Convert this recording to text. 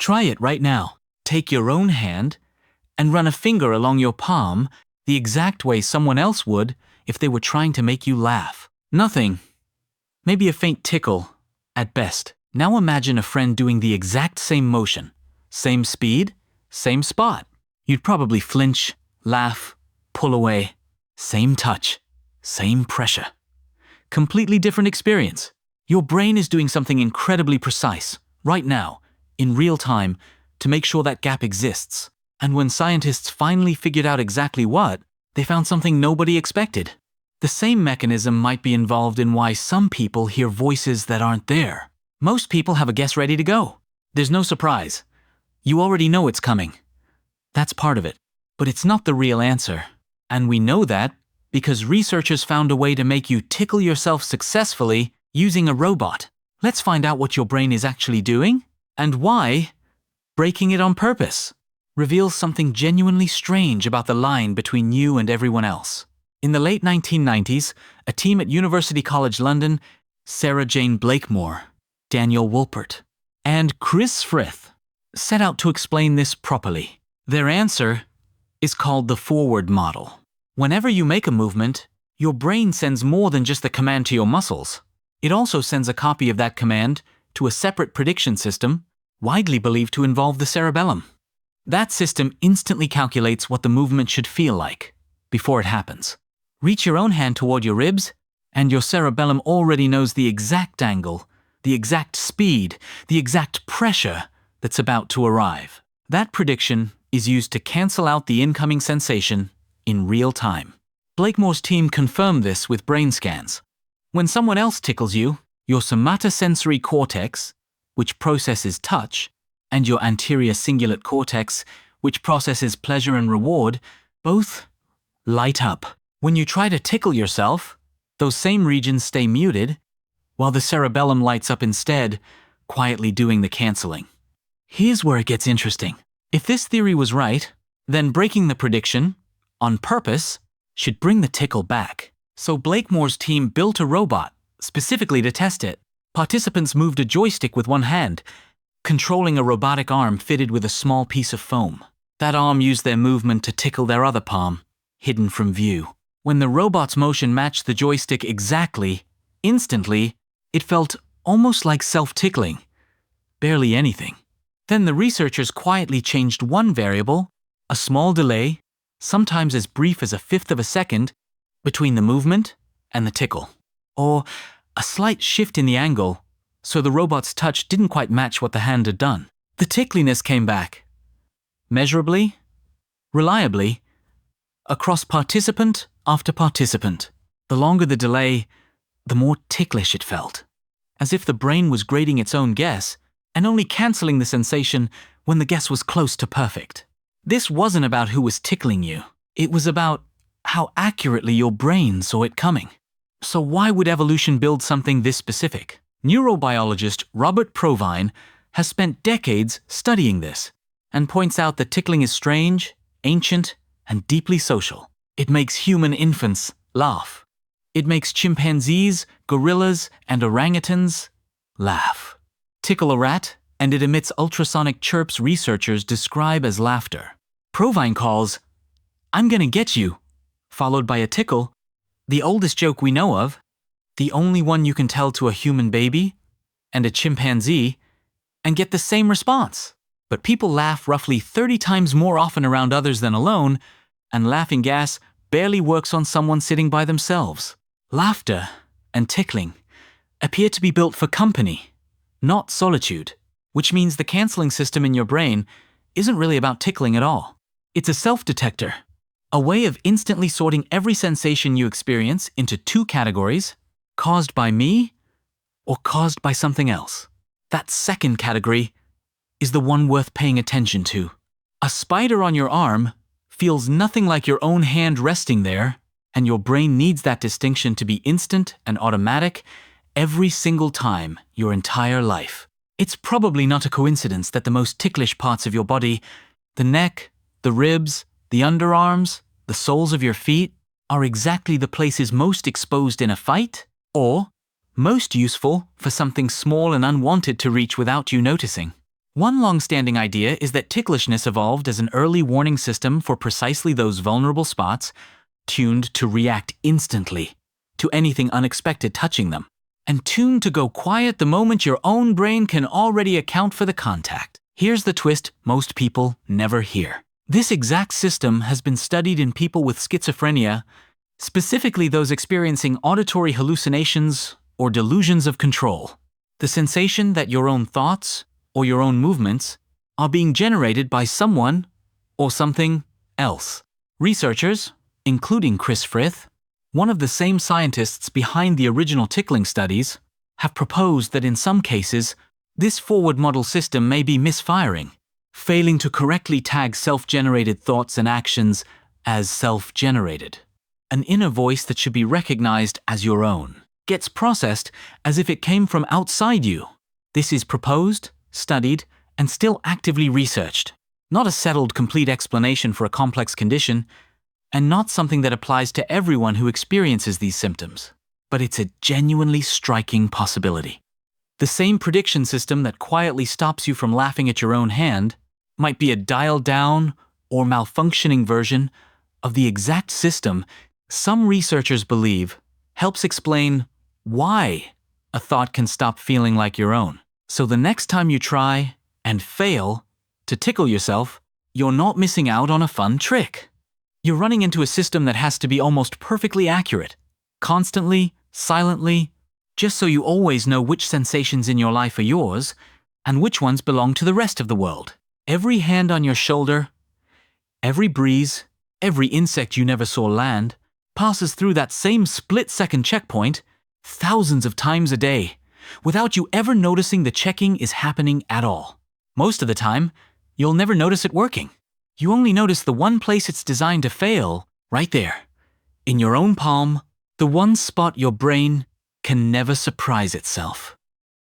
Try it right now. Take your own hand and run a finger along your palm the exact way someone else would if they were trying to make you laugh. Nothing. Maybe a faint tickle, at best. Now imagine a friend doing the exact same motion, same speed, same spot. You'd probably flinch, laugh, pull away. Same touch, same pressure. Completely different experience. Your brain is doing something incredibly precise, right now, in real time, to make sure that gap exists. And when scientists finally figured out exactly what, they found something nobody expected. The same mechanism might be involved in why some people hear voices that aren't there. Most people have a guess ready to go. There's no surprise. You already know it's coming. That's part of it. But it's not the real answer. And we know that because researchers found a way to make you tickle yourself successfully using a robot. Let's find out what your brain is actually doing and why breaking it on purpose reveals something genuinely strange about the line between you and everyone else. In the late 1990s, a team at University College London, Sarah-Jayne Blakemore, Daniel Wolpert, and Chris Frith set out to explain this properly. Their answer is called the forward model. Whenever you make a movement, your brain sends more than just the command to your muscles. It also sends a copy of that command to a separate prediction system, widely believed to involve the cerebellum. That system instantly calculates what the movement should feel like before it happens. Reach your own hand toward your ribs, and your cerebellum already knows the exact angle, the exact speed, the exact pressure that's about to arrive. That prediction is used to cancel out the incoming sensation in real time. Blakemore's team confirmed this with brain scans. When someone else tickles you, your somatosensory cortex, which processes touch, and your anterior cingulate cortex, which processes pleasure and reward, both light up. When you try to tickle yourself, those same regions stay muted, while the cerebellum lights up instead, quietly doing the canceling. Here's where it gets interesting. If this theory was right, then breaking the prediction, on purpose, should bring the tickle back. So Blakemore's team built a robot, specifically to test it. Participants moved a joystick with one hand, controlling a robotic arm fitted with a small piece of foam. That arm used their movement to tickle their other palm, hidden from view. When the robot's motion matched the joystick exactly, instantly, it felt almost like self-tickling. Barely anything. Then the researchers quietly changed one variable, a small delay, sometimes as brief as 1/5 of a second, between the movement and the tickle. Or a slight shift in the angle, so the robot's touch didn't quite match what the hand had done. The tickliness came back. Measurably, reliably, across participant after participant. The longer the delay, the more ticklish it felt. As if the brain was grading its own guess and only canceling the sensation when the guess was close to perfect. This wasn't about who was tickling you. It was about how accurately your brain saw it coming. So why would evolution build something this specific? Neurobiologist Robert Provine has spent decades studying this and points out that tickling is strange, ancient, and deeply social. It makes human infants laugh. It makes chimpanzees, gorillas, and orangutans laugh. Tickle a rat, and it emits ultrasonic chirps researchers describe as laughter. Provine calls, "I'm gonna get you," followed by a tickle, the oldest joke we know of, the only one you can tell to a human baby and a chimpanzee, and get the same response. But people laugh roughly 30 times more often around others than alone, and laughing gas barely works on someone sitting by themselves. Laughter and tickling appear to be built for company, not solitude, which means the canceling system in your brain isn't really about tickling at all. It's a self-detector, a way of instantly sorting every sensation you experience into 2 categories, caused by me or caused by something else. That second category is the one worth paying attention to. A spider on your arm feels nothing like your own hand resting there, and your brain needs that distinction to be instant and automatic every single time your entire life. It's probably not a coincidence that the most ticklish parts of your body, the neck, the ribs, the underarms, the soles of your feet, are exactly the places most exposed in a fight, or most useful for something small and unwanted to reach without you noticing. One long-standing idea is that ticklishness evolved as an early warning system for precisely those vulnerable spots, tuned to react instantly to anything unexpected touching them, and tuned to go quiet the moment your own brain can already account for the contact. Here's the twist most people never hear. This exact system has been studied in people with schizophrenia, specifically those experiencing auditory hallucinations or delusions of control. The sensation that your own thoughts or your own movements are being generated by someone or something else. Researchers, including Chris Frith, one of the same scientists behind the original tickling studies, have proposed that in some cases, this forward model system may be misfiring, failing to correctly tag self-generated thoughts and actions as self-generated. An inner voice that should be recognized as your own gets processed as if it came from outside you. This is proposed, studied, and still actively researched. Not a settled, complete explanation for a complex condition, and not something that applies to everyone who experiences these symptoms. But it's a genuinely striking possibility. The same prediction system that quietly stops you from laughing at your own hand might be a dialed-down or malfunctioning version of the exact system some researchers believe helps explain why a thought can stop feeling like your own. So the next time you try and fail to tickle yourself, you're not missing out on a fun trick. You're running into a system that has to be almost perfectly accurate, constantly, silently, just so you always know which sensations in your life are yours and which ones belong to the rest of the world. Every hand on your shoulder, every breeze, every insect you never saw land, passes through that same split-second checkpoint thousands of times a day, without you ever noticing the checking is happening at all. Most of the time, you'll never notice it working. You only notice the one place it's designed to fail, right there, in your own palm, the one spot your brain can never surprise itself.